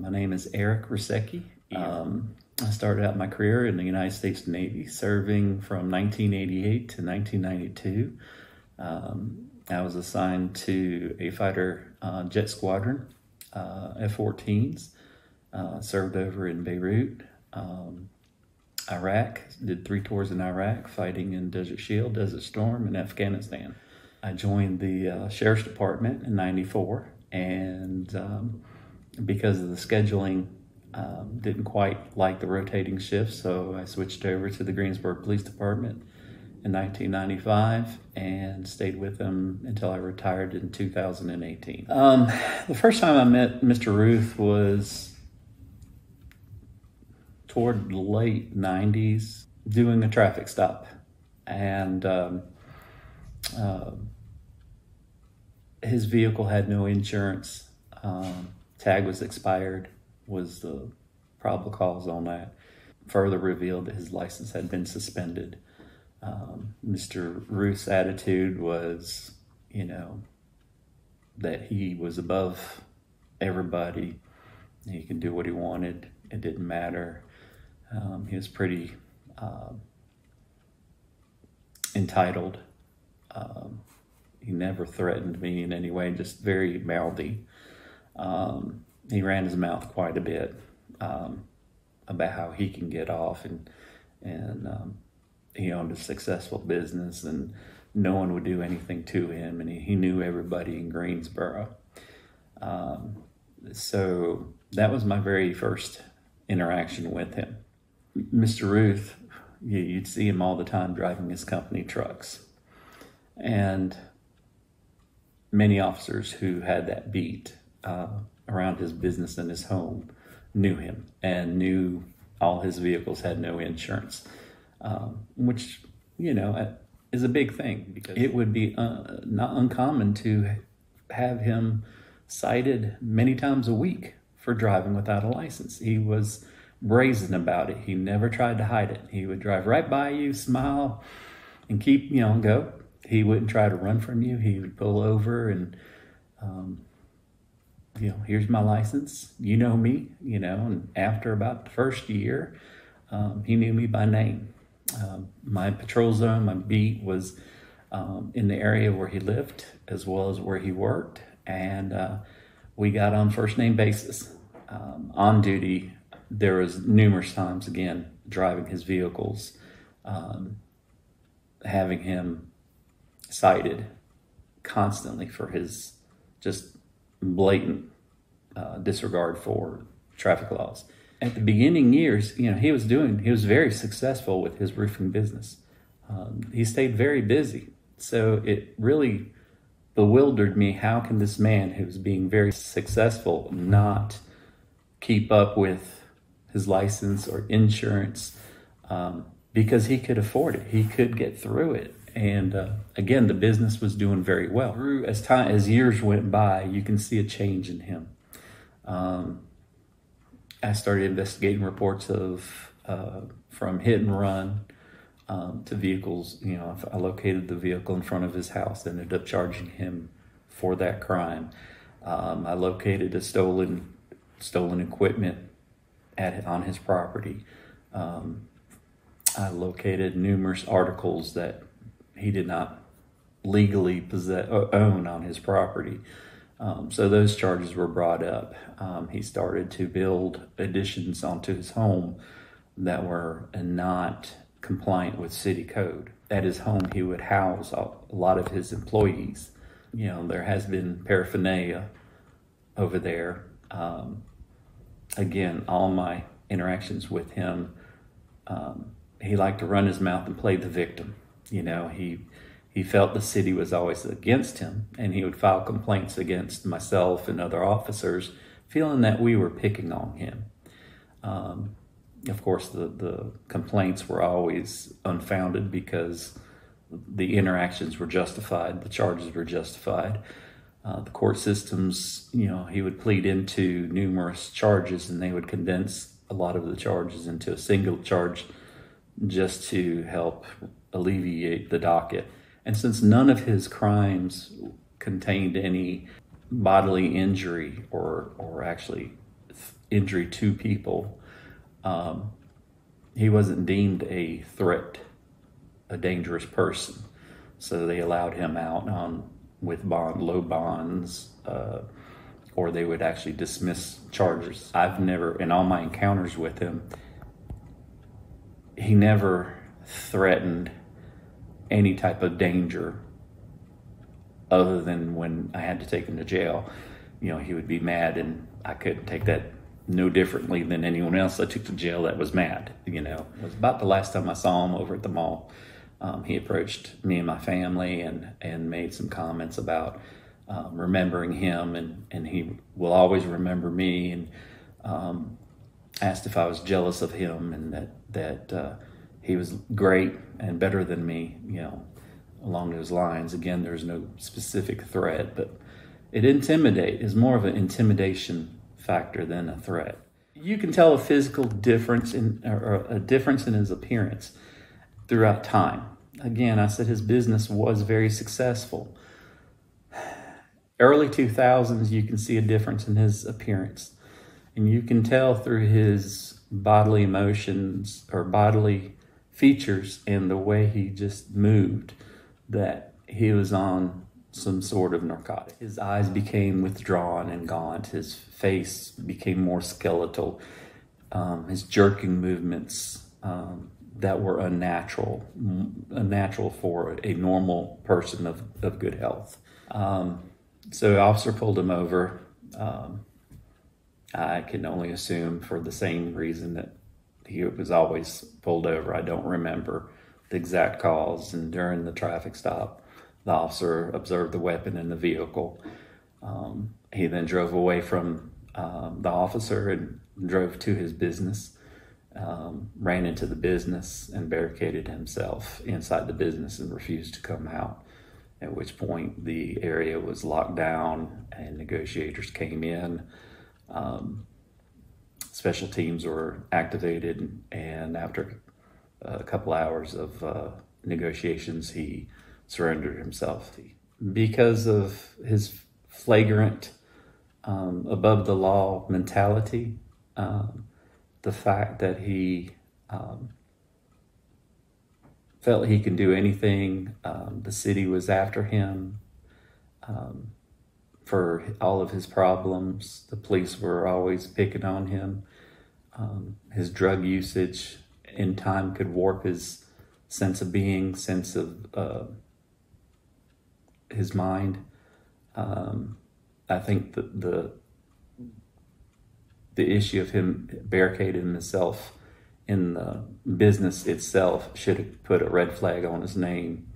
My name is Eric Rasecke. I started out my career in the United States Navy, serving from 1988 to 1992. I was assigned to a fighter jet squadron, F-14s, served over in Beirut, Iraq, did 3 tours in Iraq, fighting in Desert Shield, Desert Storm, and Afghanistan. I joined the Sheriff's Department in '94, and because of the scheduling, didn't quite like the rotating shifts, so I switched over to the Greensboro Police Department in 1995 and stayed with them until I retired in 2018. The first time I met Mr. Routh was toward the late 90s, doing a traffic stop. And his vehicle had no insurance. Tag was expired, was the probable cause on that. Further revealed that his license had been suspended. Mr. Routh's attitude was, that he was above everybody. He could do what he wanted. It didn't matter. He was pretty entitled. He never threatened me in any way, just very mouthy. He ran his mouth quite a bit about how he can get off, and he owned a successful business and no one would do anything to him, and he knew everybody in Greensboro. So that was my very first interaction with him. Mr. Routh, you'd see him all the time driving his company trucks. And many officers who had that beat around his business and his home knew him and knew all his vehicles had no insurance, which, is a big thing, because it would be not uncommon to have him cited many times a week for driving without a license. He was brazen about it. He never tried to hide it. He would drive right by you, smile, and keep, go. He wouldn't try to run from you. He would pull over and, here's my license. You know me, and after about the first year, he knew me by name. My patrol zone, my beat was in the area where he lived as well as where he worked. And we got on first name basis. On duty, there was numerous times, again, driving his vehicles, having him cited constantly for his just blatant disregard for traffic laws. At the beginning years, he was very successful with his roofing business. He stayed very busy. So it really bewildered me. How can this man who's being very successful not keep up with his license or insurance? Because he could afford it. He could get through it. And again, the business was doing very well. As years went by, you can see a change in him. I started investigating reports of from hit and run to vehicles. I located the vehicle in front of his house, ended up charging him for that crime. I located a stolen equipment on his property. I located numerous articles that he did not legally own on his property. So those charges were brought up. He started to build additions onto his home that were not compliant with city code. At his home, he would house a lot of his employees. There has been paraphernalia over there. Again, all my interactions with him, he liked to run his mouth and play the victim. He felt the city was always against him, and he would file complaints against myself and other officers, feeling that we were picking on him. Of course, the complaints were always unfounded because the interactions were justified, the charges were justified. The court systems, he would plead into numerous charges, and they would condense a lot of the charges into a single charge just to help alleviate the docket. And since none of his crimes contained any bodily injury or actually injury to people, he wasn't deemed a threat, a dangerous person. So they allowed him out with low bonds, or they would actually dismiss charges. I've never, in all my encounters with him, he never threatened any type of danger other than when I had to take him to jail. You know, he would be mad, and I couldn't take that no differently than anyone else I took to jail that was mad. You know, it was about the last time I saw him over at the mall. He approached me and my family and made some comments about remembering him, and he will always remember me, and asked if I was jealous of him, and that he was great and better than me, you know, along those lines. Again, there's no specific threat, but it is more of an intimidation factor than a threat. You can tell a physical difference or a difference in his appearance throughout time. Again, I said his business was very successful. Early 2000s, you can see a difference in his appearance. And you can tell through his bodily emotions or bodily features and the way he just moved that he was on some sort of narcotic. His eyes became withdrawn and gaunt. His face became more skeletal. His jerking movements that were unnatural for a normal person of good health. So the officer pulled him over. I can only assume for the same reason that he was always pulled over. I don't remember the exact cause. And during the traffic stop, the officer observed the weapon in the vehicle. He then drove away from the officer and drove to his business, ran into the business and barricaded himself inside the business and refused to come out, at which point the area was locked down and negotiators came in. Special teams were activated, and after a couple hours of negotiations, he surrendered himself. Because of his flagrant, above the law mentality, the fact that he felt he could do anything, the city was after him for all of his problems. The police were always picking on him. His drug usage in time could warp his sense of being, sense of his mind. I think that the issue of him barricading himself in the business itself should have put a red flag on his name